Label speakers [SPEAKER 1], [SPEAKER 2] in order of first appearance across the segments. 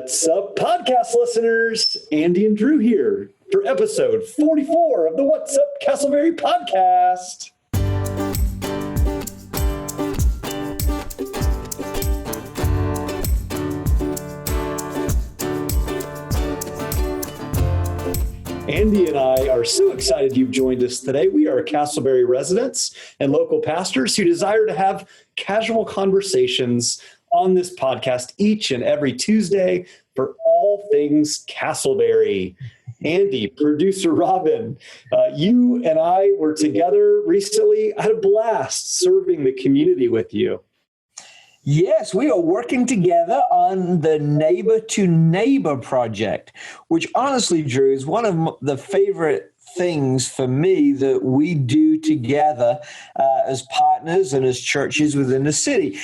[SPEAKER 1] What's up, podcast listeners? Andy and Drew here for episode 44 of the What's Up Castleberry podcast. Andy and I are so excited you've joined us today. We are Castleberry residents and local pastors who desire to have casual conversations on this podcast each and every Tuesday for all things Castleberry. Andy, producer Robin, you and I were together recently. I had a blast serving the community with you.
[SPEAKER 2] Yes, we are working together on the Neighbor to Neighbor project, which honestly, Drew, is one of the favorite things for me that we do together as partners and as churches within the city.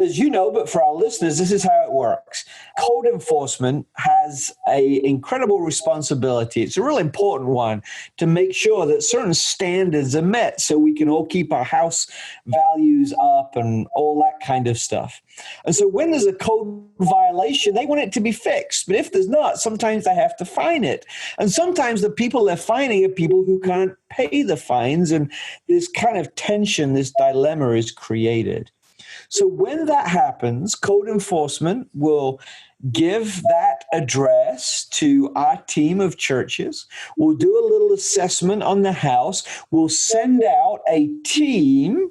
[SPEAKER 2] As you know, but for our listeners, this is how it works. Code enforcement has an incredible responsibility. It's a really important one to make sure that certain standards are met so we can all keep our house values up and all that kind of stuff. And so when there's a code violation, they want it to be fixed. But if there's not, sometimes they have to fine it. And sometimes the people they're fining are people who can't pay the fines. And this kind of tension, this dilemma is created. So when that happens, code enforcement will give that address to our team of churches. We'll do a little assessment on the house. We'll send out a team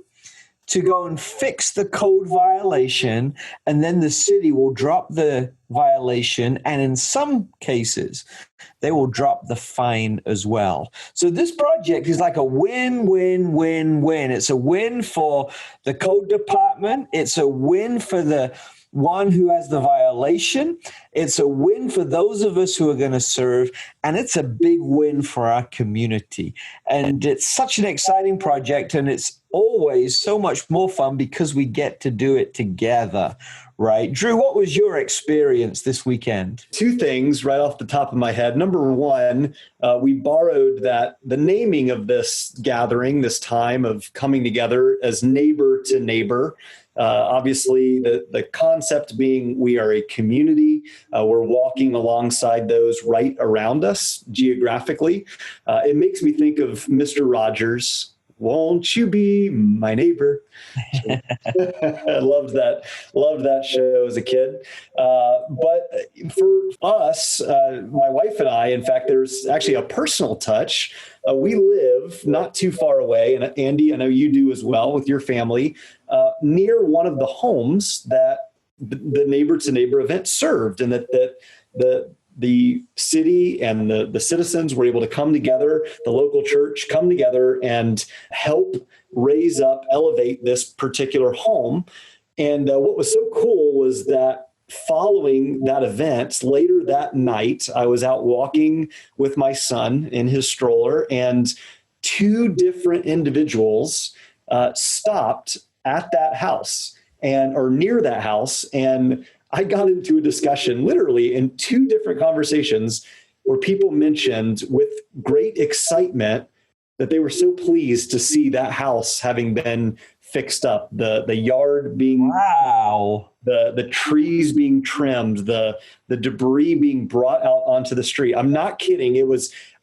[SPEAKER 2] to go and fix the code violation, and then the city will drop the violation, and in some cases, they will drop the fine as well. So this project is like a win-win-win-win. It's a win for the code department. It's a win for the one who has the violation. It's a win for those of us who are going to serve, and it's a big win for our community. And it's such an exciting project, and it's always so much more fun because we get to do it together, right? Drew, what was your experience this weekend?
[SPEAKER 1] Two things right off the top of my head. Number one, we borrowed the naming of this gathering, this time of coming together as neighbor to neighbor. Obviously, the concept being we are a community. We're walking alongside those right around us geographically. It makes me think of Mr. Rogers. Won't you be my neighbor? I loved that show as a kid. But for us, my wife and I, in fact, there's actually a personal touch. We live not too far away, and Andy, I know you do as well with your family, near one of the homes that the neighbor to neighbor event served, and that the city and the citizens were able to come together, the local church come together and help raise up, elevate this particular home. And what was so cool was that following that event, later that night, I was out walking with my son in his stroller, and two different individuals stopped at that house or near that house, and I got into a discussion literally in two different conversations where people mentioned with great excitement that they were so pleased to see that house having been fixed up, the yard being,
[SPEAKER 2] wow,
[SPEAKER 1] the trees being trimmed, the debris being brought out onto the street. I'm not kidding.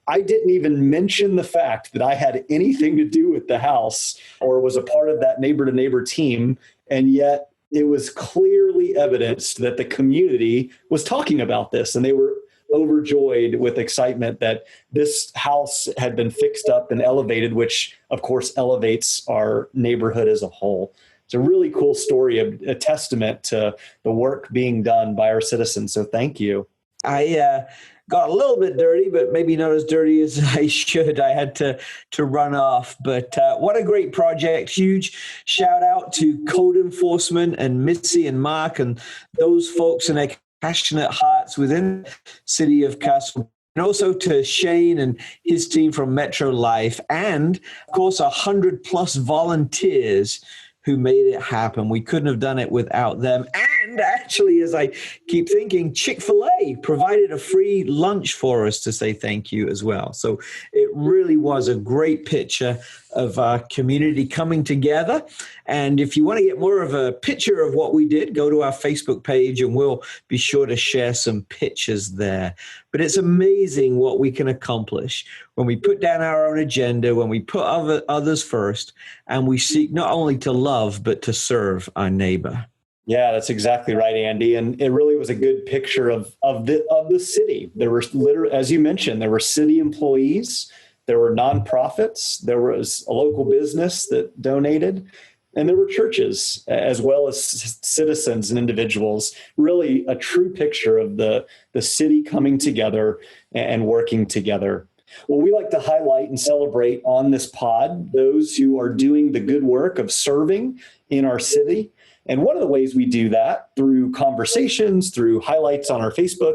[SPEAKER 1] I didn't even mention the fact that I had anything to do with the house or was a part of that neighbor to neighbor team. And yet it was clearly evidenced that the community was talking about this, and they were overjoyed with excitement that this house had been fixed up and elevated, which of course elevates our neighborhood as a whole. It's a really cool story, a testament to the work being done by our citizens. So thank you.
[SPEAKER 2] I got a little bit dirty, but maybe not as dirty as I should. I had to run off. But what a great project. Huge shout out to code enforcement and Missy and Mark and those folks and their passionate hearts within the city of Castle. And also to Shane and his team from Metro Life. And, of course, 100+ volunteers who made it happen. We couldn't have done it without them. And actually, as I keep thinking, Chick-fil-A provided a free lunch for us to say thank you as well. So it really was a great picture of our community coming together. And if you want to get more of a picture of what we did, go to our Facebook page and we'll be sure to share some pictures there. But it's amazing what we can accomplish when we put down our own agenda, when we put others first, and we seek not only to love, but to serve our neighbor.
[SPEAKER 1] Yeah, that's exactly right, Andy. And it really was a good picture of the city. There were literally, as you mentioned, there were city employees, there were nonprofits, there was a local business that donated, and there were churches as well as citizens and individuals. Really a true picture of the city coming together and working together. Well, we like to highlight and celebrate on this pod those who are doing the good work of serving in our city. And one of the ways we do that through conversations, through highlights on our Facebook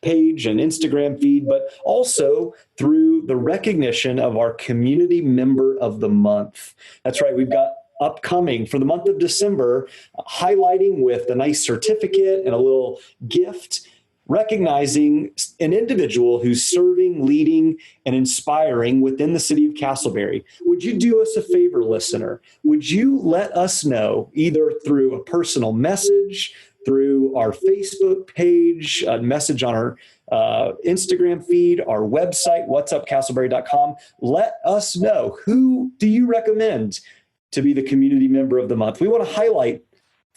[SPEAKER 1] page and Instagram feed, but also through the recognition of our Community Member of the Month. That's right. We've got upcoming for the month of December, highlighting with a nice certificate and a little gift, recognizing an individual who's serving, leading, and inspiring within the city of Castleberry. Would you do us a favor, listener? Would you let us know, either through a personal message, through our Facebook page, a message on our Instagram feed, our website, whatsupcastleberry.com. Let us know, who do you recommend to be the Community Member of the Month? We want to highlight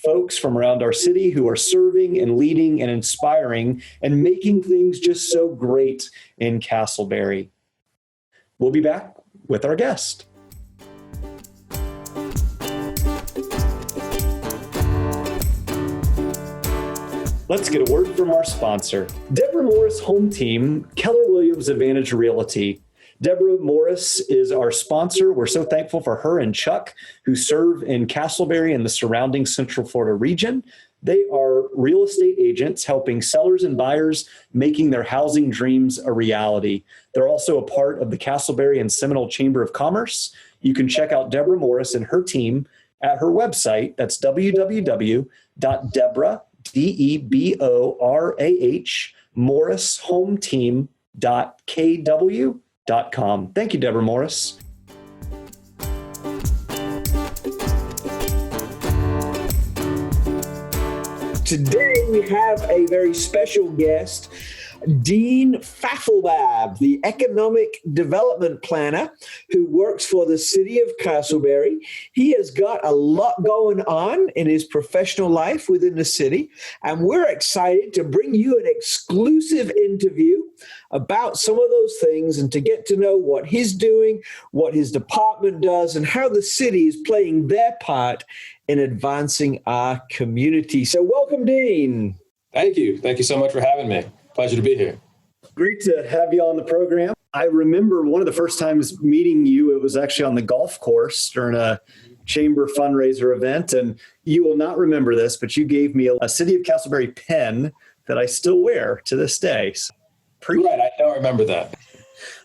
[SPEAKER 1] folks from around our city who are serving and leading and inspiring and making things just so great in Castleberry. We'll be back with our guest. Let's get a word from our sponsor, Deborah Morris Home Team, Keller Williams Advantage Realty. Deborah Morris is our sponsor. We're so thankful for her and Chuck, who serve in Castleberry and the surrounding Central Florida region. They are real estate agents helping sellers and buyers making their housing dreams a reality. They're also a part of the Castleberry and Seminole Chamber of Commerce. You can check out Deborah Morris and her team at her website. That's www.deborah, DEBORAH, morrishometeam.kw.com. Thank you, Deborah Morris.
[SPEAKER 2] Today we have a very special guest, Dean Fathelbab, the economic development planner who works for the city of Castleberry. He has got a lot going on in his professional life within the city, and we're excited to bring you an exclusive interview about some of those things and to get to know what he's doing, what his department does, and how the city is playing their part in advancing our community. So welcome, Dean.
[SPEAKER 3] Thank you. Thank you so much for having me. Pleasure to be here.
[SPEAKER 1] Great to have you on the program. I remember one of the first times meeting you, it was actually on the golf course during a chamber fundraiser event. And you will not remember this, but you gave me a City of Castleberry pen that I still wear to this day. So,
[SPEAKER 3] right, I don't remember that.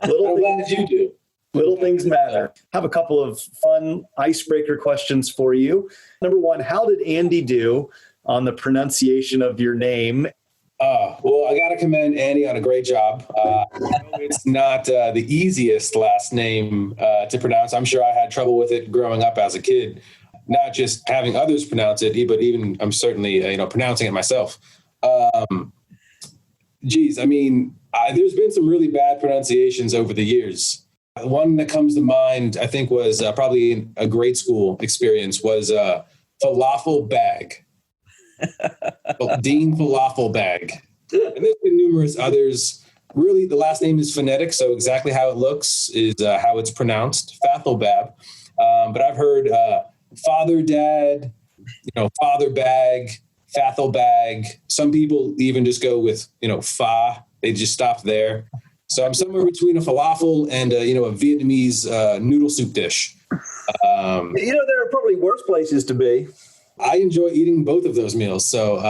[SPEAKER 1] Little
[SPEAKER 3] things you do.
[SPEAKER 1] Little things matter. I have a couple of fun icebreaker questions for you. Number one, how did Andy do on the pronunciation of your name?
[SPEAKER 3] Well, I got to commend Andy on a great job. It's not the easiest last name to pronounce. I'm sure I had trouble with it growing up as a kid, not just having others pronounce it, but even I'm certainly, pronouncing it myself. There's been some really bad pronunciations over the years. One that comes to mind, I think, was probably a grade school experience was falafel bag. Dean Fathelbab. And there's been numerous others. Really, the last name is phonetic, so exactly how it looks is how it's pronounced, Fathelbab. But I've heard father, dad, father bag, Fathelbag. Some people even just go with, fa. They just stop there. So I'm somewhere between a falafel and a Vietnamese noodle soup dish.
[SPEAKER 2] There are probably worse places to be.
[SPEAKER 3] I enjoy eating both of those meals, so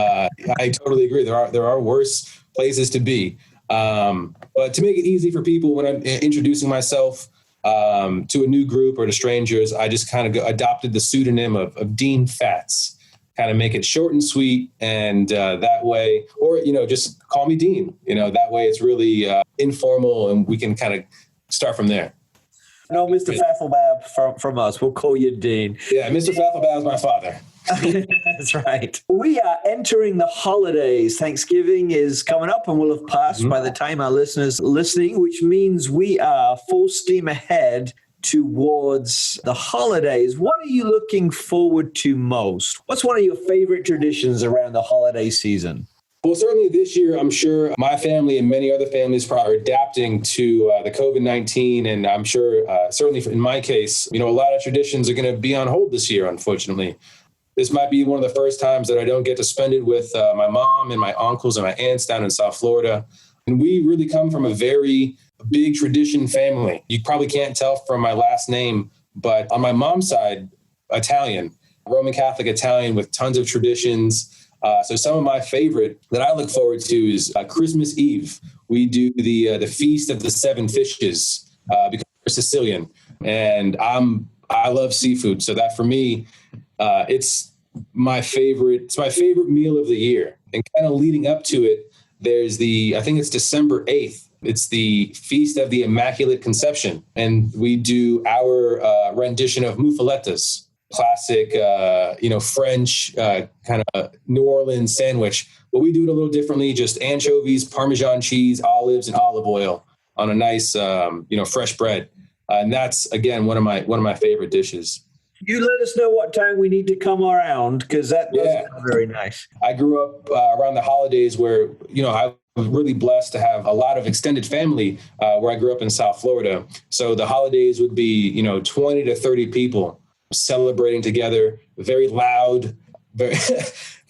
[SPEAKER 3] I totally agree. There are worse places to be, but to make it easy for people when I'm introducing myself to a new group or to strangers, I just kind of adopted the pseudonym of Dean Fats, kind of make it short and sweet, and that way, or just call me Dean. That way it's really informal, and we can kind of start from there.
[SPEAKER 2] No, Mr. Fathelbab from us. We'll call you Dean.
[SPEAKER 3] Yeah, Mr. Fathelbab is my father.
[SPEAKER 2] That's right. We are entering the holidays. Thanksgiving is coming up and will have passed by the time our listeners are listening, which means we are full steam ahead towards the holidays. What are you looking forward to most? What's one of your favorite traditions around the holiday season?
[SPEAKER 3] Well, certainly this year, I'm sure my family and many other families are adapting to the COVID-19. And I'm sure, certainly in my case, a lot of traditions are going to be on hold this year, unfortunately. This might be one of the first times that I don't get to spend it with my mom and my uncles and my aunts down in South Florida. And we really come from a very big tradition family. You probably can't tell from my last name, but on my mom's side, Italian, Roman Catholic Italian with tons of traditions. So some of my favorite that I look forward to is Christmas Eve. We do the Feast of the Seven Fishes because we're Sicilian, and I love seafood. So that for me, it's my favorite. It's my favorite meal of the year. And kind of leading up to it, there's I think it's December 8th. It's the Feast of the Immaculate Conception, and we do our rendition of muffulettas. Classic, French kind of New Orleans sandwich, but we do it a little differently. Just anchovies, Parmesan cheese, olives, and olive oil on a nice, fresh bread. And that's again one of my favorite dishes.
[SPEAKER 2] You let us know what time we need to come around because that does sound very nice.
[SPEAKER 3] I grew up around the holidays where I was really blessed to have a lot of extended family where I grew up in South Florida. So the holidays would be 20 to 30 people celebrating together, very loud, very,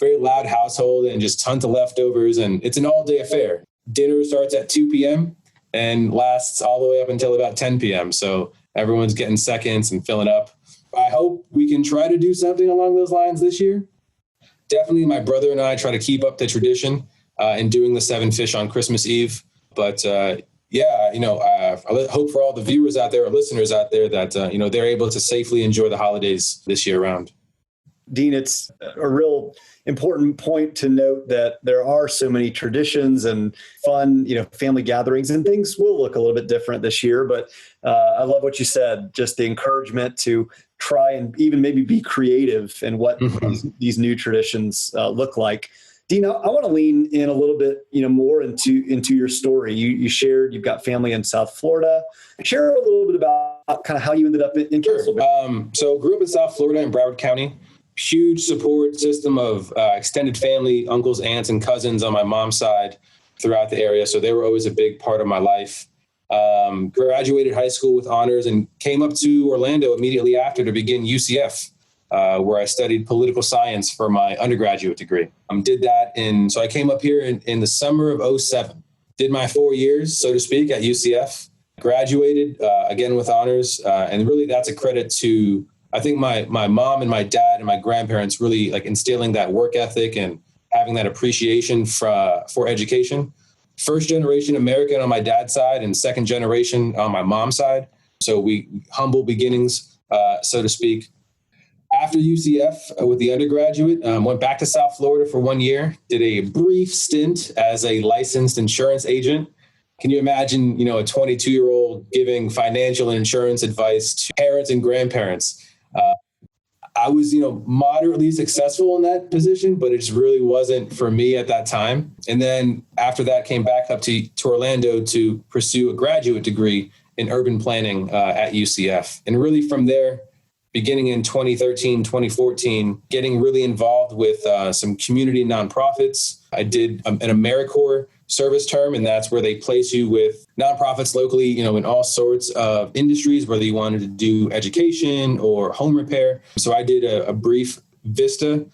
[SPEAKER 3] very loud household, and just tons of leftovers. And it's an all-day affair. Dinner starts at 2 p.m. and lasts all the way up until about 10 p.m. So everyone's getting seconds and filling up. I hope we can try to do something along those lines this year. Definitely my brother and I try to keep up the tradition in doing the 7 fish on Christmas Eve. But I hope for all the viewers out there or listeners out there that, they're able to safely enjoy the holidays this year round.
[SPEAKER 1] Dean, it's a real important point to note that there are so many traditions and fun, family gatherings, and things will look a little bit different this year. But I love what you said, just the encouragement to try and even maybe be creative in what these new traditions look like. Dean, I want to lean in a little bit, more into your story. You shared you've got family in South Florida. Share a little bit about kind of how you ended up in Castle.
[SPEAKER 3] So grew up in South Florida in Broward County. Huge support system of extended family, uncles, aunts, and cousins on my mom's side throughout the area. So they were always a big part of my life. Graduated high school with honors and came up to Orlando immediately after to begin UCF. Where I studied political science for my undergraduate degree. So I came up here in the summer of 2007, did my 4 years, so to speak, at UCF, graduated again with honors. And really that's a credit to, I think my mom and my dad and my grandparents really like instilling that work ethic and having that appreciation for education. First generation American on my dad's side and second generation on my mom's side. So we humble beginnings, so to speak. After UCF with the undergraduate, went back to South Florida for 1 year, did a brief stint as a licensed insurance agent. Can you imagine, a 22-year-old giving financial and insurance advice to parents and grandparents? I was, moderately successful in that position, but it just really wasn't for me at that time. And then after that, came back up to Orlando to pursue a graduate degree in urban planning at UCF. And really from there, beginning in 2013, 2014, getting really involved with some community nonprofits. I did an AmeriCorps service term, and that's where they place you with nonprofits locally, in all sorts of industries, whether you wanted to do education or home repair. So I did a brief VISTA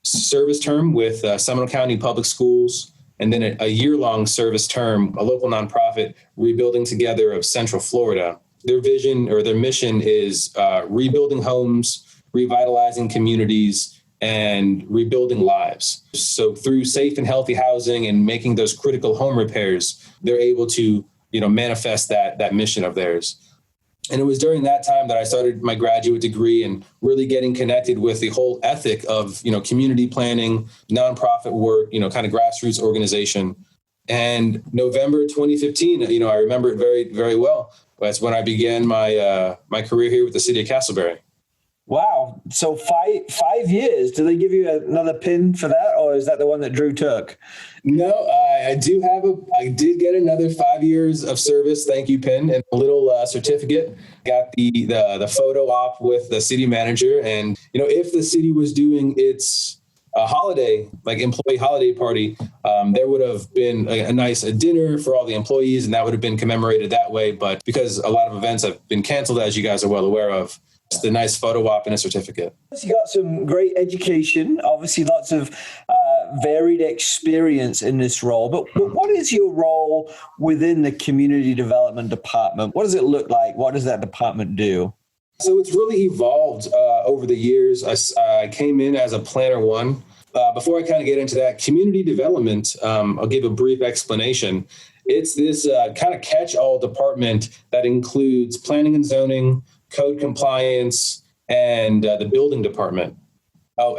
[SPEAKER 3] service term with Seminole County Public Schools, and then a year-long service term, a local nonprofit, Rebuilding Together of Central Florida. Their vision or their mission is rebuilding homes, revitalizing communities, and rebuilding lives. So through safe and healthy housing and making those critical home repairs, they're able to, manifest that mission of theirs. And it was during that time that I started my graduate degree and really getting connected with the whole ethic of, community planning, nonprofit work, kind of grassroots organization. And November 2015, I remember it very, very well. That's when I began my career here with the city of Castleberry.
[SPEAKER 2] Wow. So 5 years. Do they give you another pin for that, or is that the one that Drew took?
[SPEAKER 3] No, I did get another 5 years of service thank you pin and a little certificate. Got the photo op with the city manager, and if the city was doing its holiday, like employee holiday party, there would have been a nice dinner for all the employees, and that would have been commemorated that way. But because a lot of events have been canceled, as you guys are well aware of, just a nice photo op and a certificate.
[SPEAKER 2] You got some great education, obviously lots of varied experience in this role. But what is your role within the community development department? What does it look like? What does that department do?
[SPEAKER 3] So it's really evolved over the years. I came in as a planner one. Before I kind of get into that, community development, I'll give a brief explanation. It's this kind of catch-all department that includes planning and zoning, code compliance, and the building department,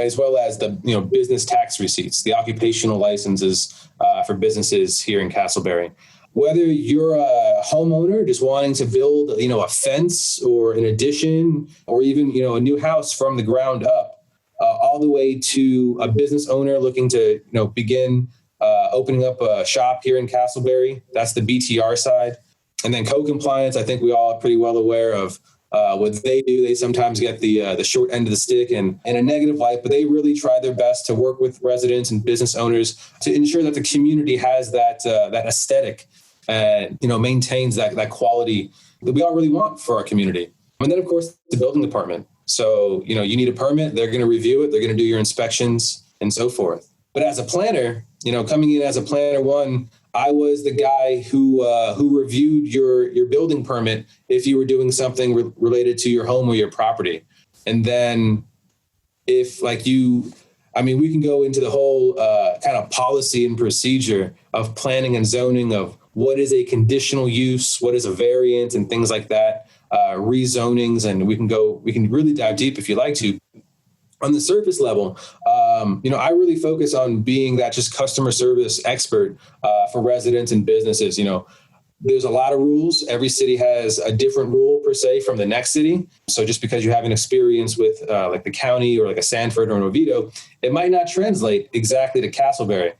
[SPEAKER 3] as well as the business tax receipts, the occupational licenses for businesses here in Castleberry. Whether you're a homeowner just wanting to build, a fence or an addition, or even, a new house from the ground up, all the way to a business owner looking to, begin opening up a shop here in Castleberry. That's the BTR side. And then code compliance, I think we all are pretty well aware of what they do. They sometimes get the short end of the stick and in a negative light, but they really try their best to work with residents and business owners to ensure that the community has that aesthetic and maintains that quality that we all really want for our community. And then, of course, the building department. So, you need a permit, they're going to review it, they're going to do your inspections and so forth. But as a planner, coming in as a planner one, I was the guy who reviewed your building permit if you were doing something related to your home or your property. And then if we can go into the whole kind of policy and procedure of planning and zoning of what is a conditional use, what is a variant, and things like that, rezonings, and we can really dive deep if you like to. On the surface level, I really focus on being that just customer service expert for residents and businesses. There's a lot of rules. Every city has a different rule per se from the next city. So just because you have an experience with like the county or like a Sanford or an Oviedo, it might not translate exactly to Castleberry.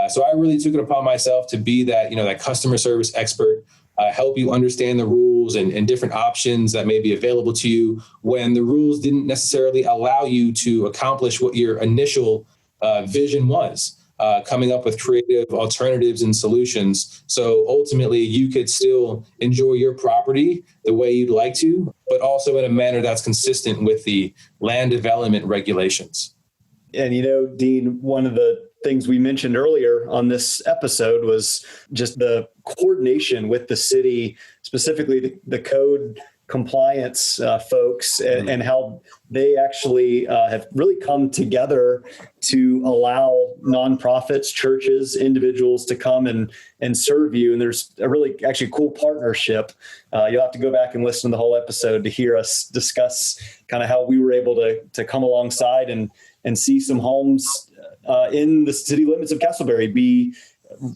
[SPEAKER 3] So I really took it upon myself to be that, that customer service expert, help you understand the rules and different options that may be available to you when the rules didn't necessarily allow you to accomplish what your initial vision was, coming up with creative alternatives and solutions. So ultimately you could still enjoy your property the way you'd like to, but also in a manner that's consistent with the land development regulations.
[SPEAKER 1] And, Dean, one of the things we mentioned earlier on this episode was just the coordination with the city, specifically the code compliance folks, and how they actually have really come together to allow nonprofits, churches, individuals to come and serve you. And there's a really actually cool partnership. You'll have to go back and listen to the whole episode to hear us discuss kind of how we were able to come alongside and see some homes in the city limits of Castleberry be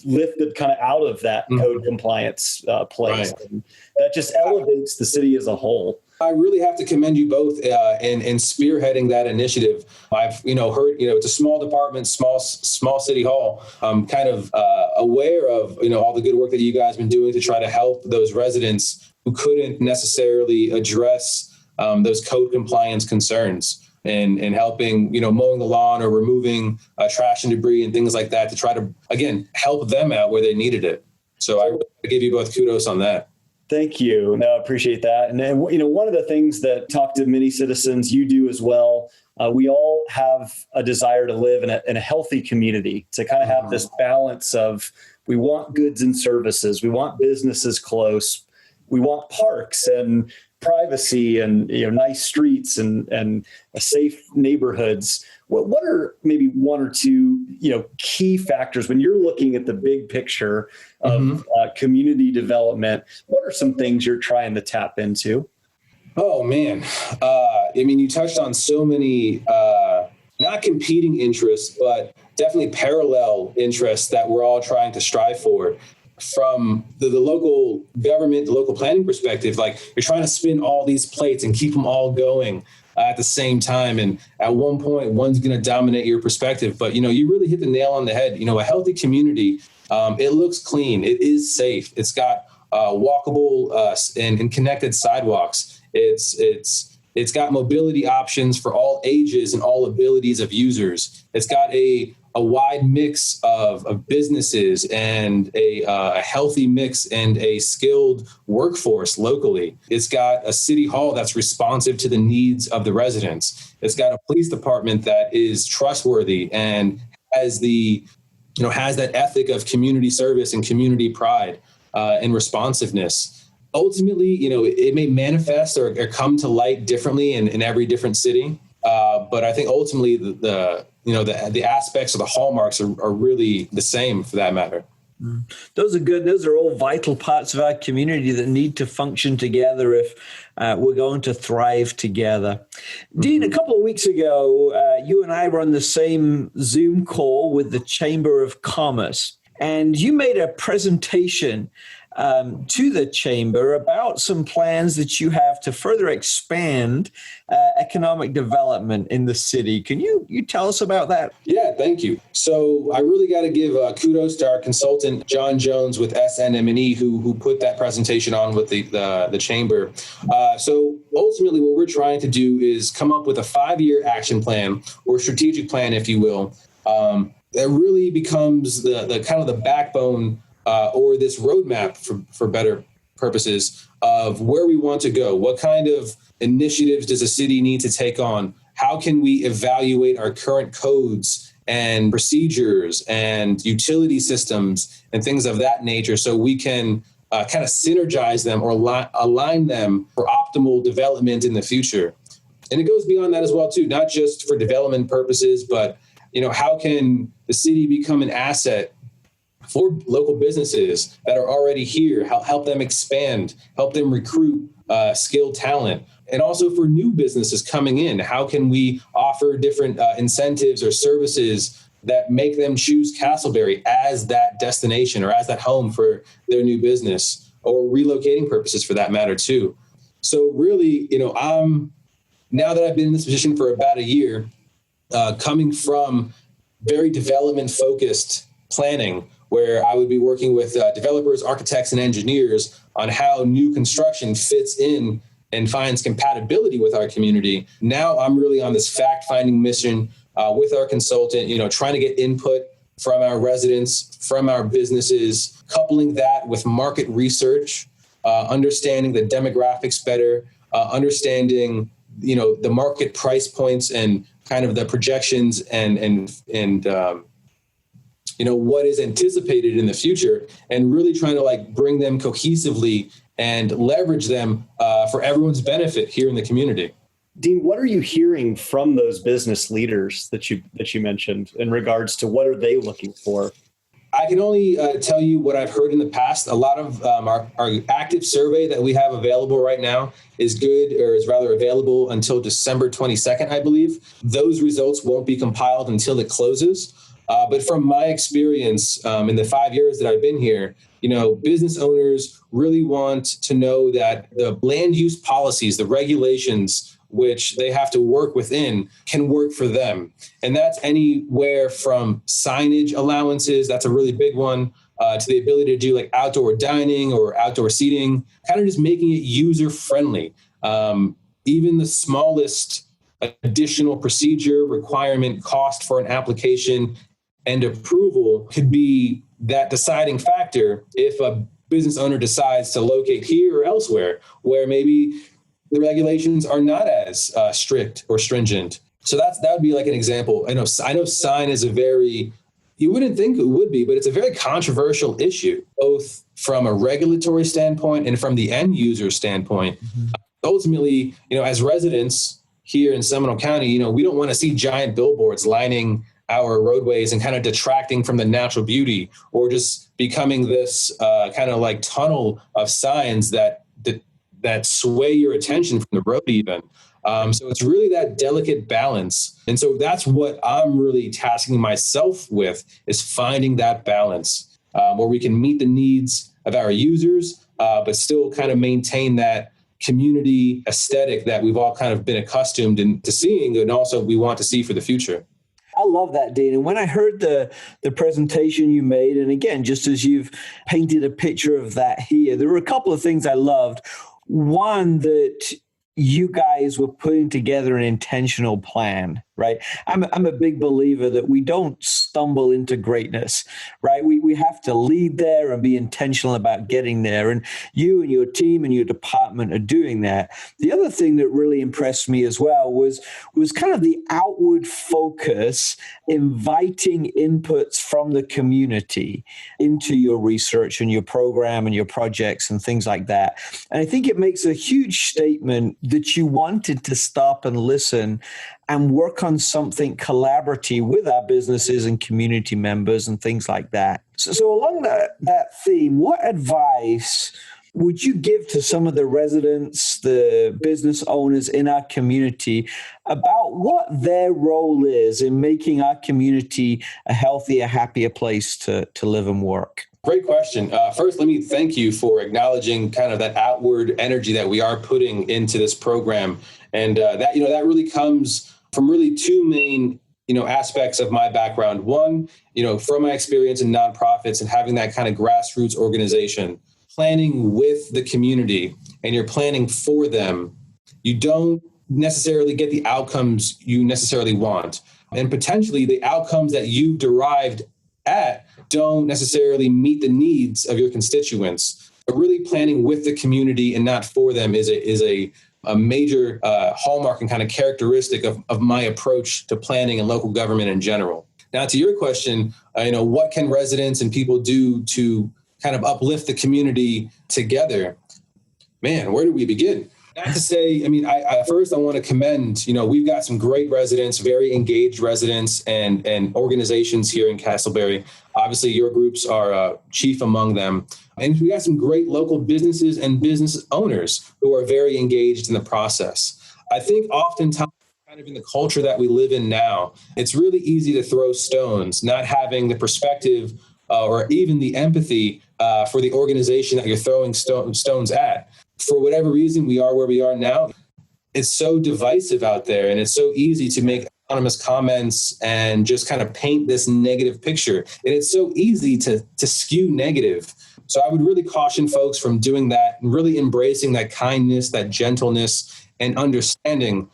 [SPEAKER 1] lifted kind of out of that code compliance place.
[SPEAKER 3] Right.
[SPEAKER 1] And that just elevates the city as a whole.
[SPEAKER 3] I really have to commend you both in spearheading that initiative. I've heard it's a small department, small city hall. I'm kind of aware of all the good work that you guys have been doing to try to help those residents who couldn't necessarily address those code compliance concerns. And helping, mowing the lawn or removing trash and debris and things like that to try to, again, help them out where they needed it. So I give you both kudos on that.
[SPEAKER 1] Thank you. No, I appreciate that. And then, one of the things that talk to many citizens, you do as well, we all have a desire to live in a healthy community, to kind of have this balance of, we want goods and services, we want businesses close, we want parks and privacy and nice streets and safe neighborhoods. What are maybe one or two key factors when you're looking at the big picture of community development? What are some things you're trying to tap into?
[SPEAKER 3] Oh man, you touched on so many not competing interests, but definitely parallel interests that we're all trying to strive for. From the local government, the local planning perspective, like you're trying to spin all these plates and keep them all going at the same time. And at one point, one's going to dominate your perspective. But, you really hit the nail on the head. A healthy community, it looks clean. It is safe. It's got walkable and connected sidewalks. It's got mobility options for all ages and all abilities of users. It's got a wide mix of businesses and a healthy mix and a skilled workforce locally. It's got a city hall that's responsive to the needs of the residents. It's got a police department that is trustworthy and has that ethic of community service and community pride and responsiveness. Ultimately, it may manifest or come to light differently in every different city. But I think ultimately the aspects or the hallmarks are really the same for that matter.
[SPEAKER 2] Those are good. Those are all vital parts of our community that need to function together if we're going to thrive together. Dean, a couple of weeks ago, you and I were on the same Zoom call with the Chamber of Commerce, and you made a presentation to the Chamber about some plans that you have to further expand economic development in the city. Can you tell us about that?
[SPEAKER 3] Yeah, thank you. So I really got to give kudos to our consultant, John Jones with SNM&E, who put that presentation on with the Chamber. So ultimately what we're trying to do is come up with a 5-year action plan or strategic plan, if you will, that really becomes the kind of the backbone or this roadmap for better purposes of where we want to go. What kind of initiatives does a city need to take on? How can we evaluate our current codes and procedures and utility systems and things of that nature so we can kind of synergize them or align them for optimal development in the future? And it goes beyond that as well, too, not just for development purposes, but how can the city become an asset for local businesses that are already here, help them expand, help them recruit skilled talent, and also for new businesses coming in. How can we offer different incentives or services that make them choose Castleberry as that destination or as that home for their new business or relocating purposes for that matter too? So really, now that I've been in this position for about a year, coming from very development focused planning, where I would be working with developers, architects, and engineers on how new construction fits in and finds compatibility with our community. Now I'm really on this fact-finding mission with our consultant, trying to get input from our residents, from our businesses, coupling that with market research, understanding the demographics better, understanding, the market price points and kind of the projections and what is anticipated in the future, and really trying to bring them cohesively and leverage them for everyone's benefit here in the community.
[SPEAKER 1] Dean, what are you hearing from those business leaders that you mentioned in regards to what are they looking for?
[SPEAKER 3] I can only tell you what I've heard in the past. A lot of our active survey that we have available right now is rather available until December 22nd, I believe. Those results won't be compiled until it closes. But from my experience in the 5 years that I've been here, business owners really want to know that the land use policies, the regulations, which they have to work within, can work for them. And that's anywhere from signage allowances, that's a really big one, to the ability to do outdoor dining or outdoor seating, kind of just making it user friendly. Even the smallest additional procedure, requirement, cost for an application and approval could be that deciding factor if a business owner decides to locate here or elsewhere, where maybe the regulations are not as strict or stringent. So that would be an example. I know sign is you wouldn't think it would be, but it's a very controversial issue, both from a regulatory standpoint and from the end user standpoint. Mm-hmm. Ultimately, as residents here in Seminole County, we don't want to see giant billboards lining our roadways and kind of detracting from the natural beauty, or just becoming this kind of tunnel of signs that sway your attention from the road even. So it's really that delicate balance. And so that's what I'm really tasking myself with, is finding that balance where we can meet the needs of our users, but still kind of maintain that community aesthetic that we've all kind of been accustomed to seeing, and also we want to see for the future.
[SPEAKER 2] I love that, Dean. And when I heard the presentation you made, and again, just as you've painted a picture of that here, there were a couple of things I loved. One, that you guys were putting together an intentional plan, right? I'm a big believer that we don't stumble into greatness, right? We have to lead there and be intentional about getting there. And you and your team and your department are doing that. The other thing that really impressed me as well was kind of the outward focus, inviting inputs from the community into your research and your program and your projects and things like that. And I think it makes a huge statement that you wanted to stop and listen and work on something collaborative with our businesses and community members and things like that. So along that theme, what advice would you give to some of the residents, the business owners in our community about what their role is in making our community a healthier, happier place to live and work?
[SPEAKER 3] Great question. First, let me thank you for acknowledging kind of that outward energy that we are putting into this program. And that really comes from really two main, aspects of my background. One, from my experience in nonprofits and having that kind of grassroots organization, planning with the community, and you're planning for them. You don't necessarily get the outcomes you necessarily want. And potentially the outcomes that you've derived at don't necessarily meet the needs of your constituents. But really planning with the community and not for them is a major hallmark and kind of characteristic of my approach to planning and local government in general. Now, to your question, what can residents and people do to kind of uplift the community together? Man, where do we begin? Not to say, first I want to commend, we've got some great residents, very engaged residents and organizations here in Castleberry. Obviously, your groups are chief among them. And we got some great local businesses and business owners who are very engaged in the process. I think oftentimes, kind of in the culture that we live in now, it's really easy to throw stones, not having the perspective or even the empathy for the organization that you're throwing stones at. For whatever reason, we are where we are now. It's so divisive out there, and it's so easy to make anonymous comments and just kind of paint this negative picture. And it's so easy to skew negative. So I would really caution folks from doing that and really embracing that kindness, that gentleness, and understanding,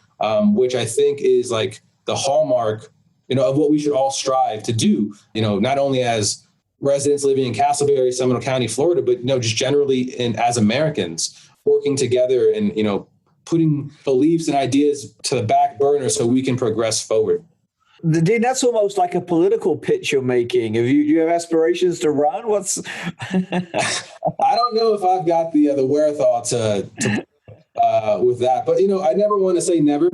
[SPEAKER 3] which I think is like the hallmark, of what we should all strive to do, not only as residents living in Castleberry, Seminole County, Florida, but, just generally as Americans working together and, putting beliefs and ideas to the back burner so we can progress forward.
[SPEAKER 2] Dean, that's almost like a political pitch you're making. Do you have aspirations to run?
[SPEAKER 3] I don't know if I've got the wherewithal to with that, but I never want to say never.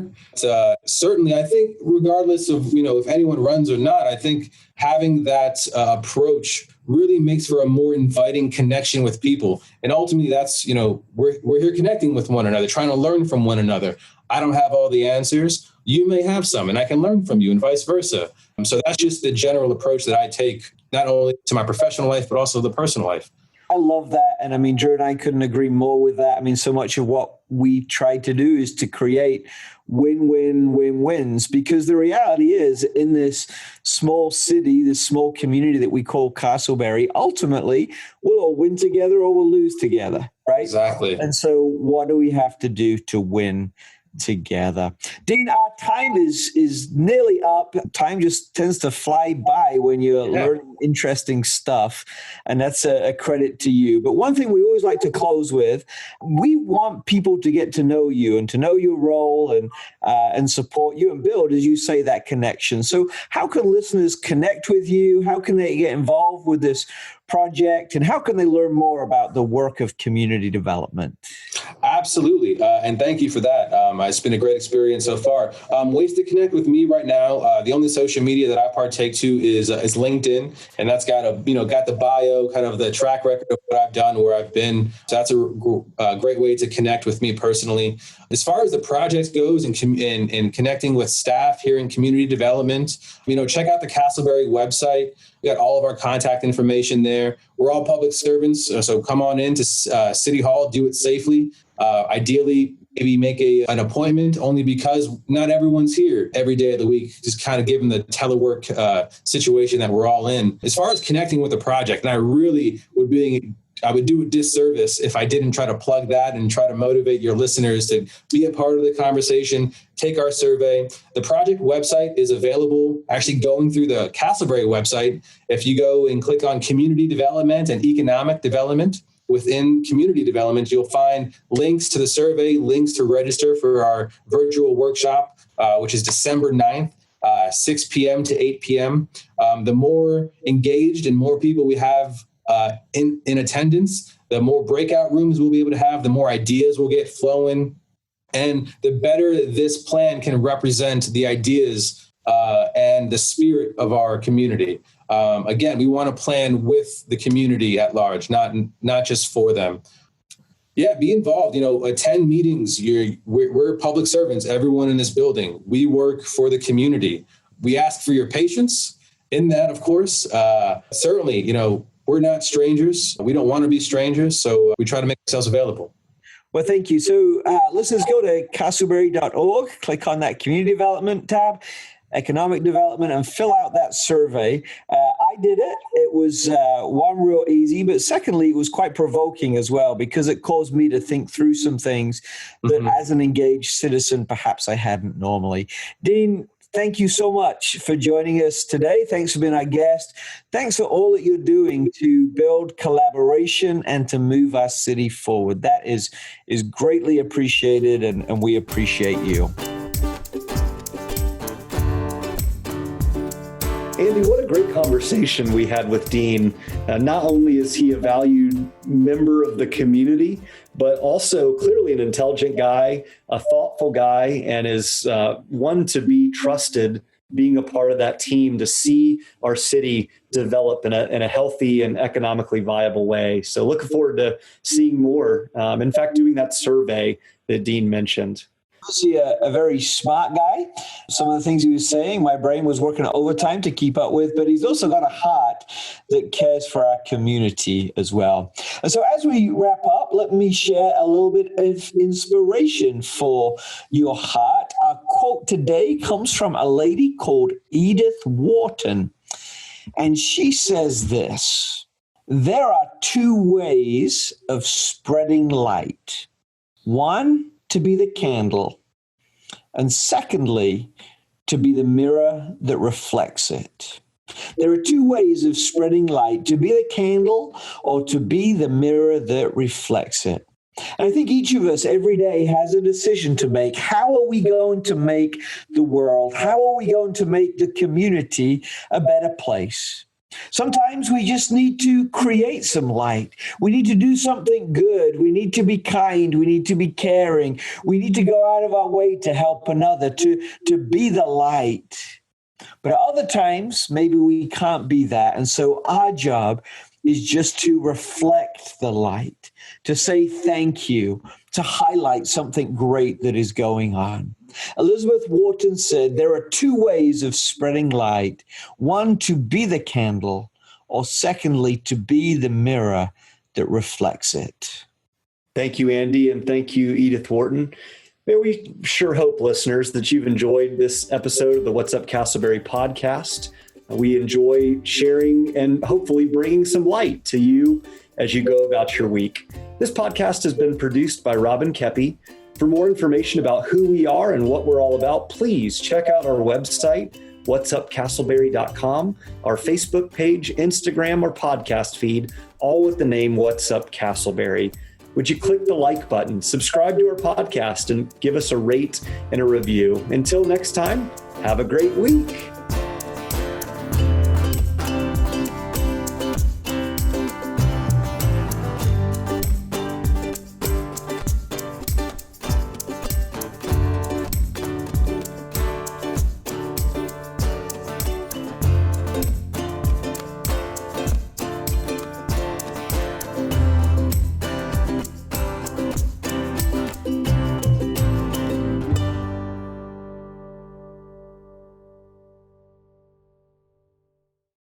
[SPEAKER 3] Certainly, I think regardless of if anyone runs or not, I think having that approach really makes for a more inviting connection with people. And ultimately, that's we're here connecting with one another, trying to learn from one another. I don't have all the answers. You may have some, and I can learn from you, and vice versa. So that's just the general approach that I take, not only to my professional life, but also the personal life.
[SPEAKER 2] I love that. And Drew and I couldn't agree more with that. So much of what we try to do is to create win-win-win-wins, because the reality is, in this small city, this small community that we call Castleberry, ultimately we'll all win together or we'll lose together, right?
[SPEAKER 3] Exactly.
[SPEAKER 2] And so what do we have to do to win together? Dean, our time is nearly up. Time just tends to fly by when you're learning interesting stuff, and that's a credit to you. But one thing we always like to close with, we want people to get to know you and to know your role and support you and build, as you say, that connection. So how can listeners connect with you? How can they get involved with this project, and how can they learn more about the work of community development?
[SPEAKER 3] Absolutely. And thank you for that. It's been a great experience so far. Ways to connect with me right now. The only social media that I partake to is LinkedIn. And that's got the bio, kind of the track record of what I've done, where I've been. So that's a great way to connect with me personally. As far as the project goes and connecting with staff here in community development, check out the Castleberry website. We got all of our contact information there. We're all public servants, so come on in to City Hall, do it safely. Ideally, maybe make an appointment, only because not everyone's here every day of the week, just kind of given the telework situation that we're all in. As far as connecting with the project, and I would do a disservice if I didn't try to plug that and try to motivate your listeners to be a part of the conversation, take our survey. The project website is available, actually going through the Castleberry website. If you go and click on community development and economic development, within community development, you'll find links to the survey, links to register for our virtual workshop, which is December 9th. 6 p.m. to 8 p.m. The more engaged and more people we have in attendance, the more breakout rooms we'll be able to have, the more ideas we'll get flowing, and the better this plan can represent the ideas and the spirit of our community. Again, we want to plan with the community at large, not just for them. Yeah, be involved. Attend meetings. We're public servants. Everyone in this building, we work for the community. We ask for your patience in that, of course. Certainly, we're not strangers. We don't want to be strangers, so we try to make ourselves available.
[SPEAKER 2] Well, thank you. So listeners, go to castleberry.org, click on that community development tab, economic development, and fill out that survey. I did it. It was one, real easy, but secondly, it was quite provoking as well, because it caused me to think through some things that as an engaged citizen, perhaps I hadn't normally. Dean, thank you so much for joining us today. Thanks for being our guest. Thanks for all that you're doing to build collaboration and to move our city forward. That is greatly appreciated, and we appreciate you.
[SPEAKER 1] Andy, what a great conversation we had with Dean. Not only is he a valued member of the community, but also clearly an intelligent guy, a thoughtful guy, and is one to be trusted, being a part of that team to see our city develop in a healthy and economically viable way. So looking forward to seeing more. In fact, doing that survey that Dean mentioned.
[SPEAKER 2] Obviously a very smart guy. Some of the things he was saying, my brain was working overtime to keep up with, but he's also got a heart that cares for our community as well. And so as we wrap up, let me share a little bit of inspiration for your heart. Our quote today comes from a lady called Edith Wharton, and she says this: "There are two ways of spreading light. One, to be the candle, and secondly, to be the mirror that reflects it." There are two ways of spreading light: to be the candle or to be the mirror that reflects it. And I think each of us every day has a decision to make. How are we going to make the world? How are we going to make the community a better place? Sometimes we just need to create some light. We need to do something good. We need to be kind. We need to be caring. We need to go out of our way to help another, to be the light. But at other times, maybe we can't be that. And so our job is just to reflect the light, to say thank you, to highlight something great that is going on. Elizabeth Wharton said there are two ways of spreading light: one, to be the candle, or secondly, to be the mirror that reflects it.
[SPEAKER 1] Thank you, Andy, and thank you, Edith Wharton. We sure hope, listeners, that you've enjoyed this episode of the What's Up Castleberry podcast. We enjoy sharing and hopefully bringing some light to you as you go about your week. This podcast has been produced by Robin Kepi. For more information about who we are and what we're all about, please check out our website, whatsupcastleberry.com, our Facebook page, Instagram, or podcast feed, all with the name What's Up Castleberry. Would you click the like button, subscribe to our podcast, and give us a rate and a review? Until next time, have a great week.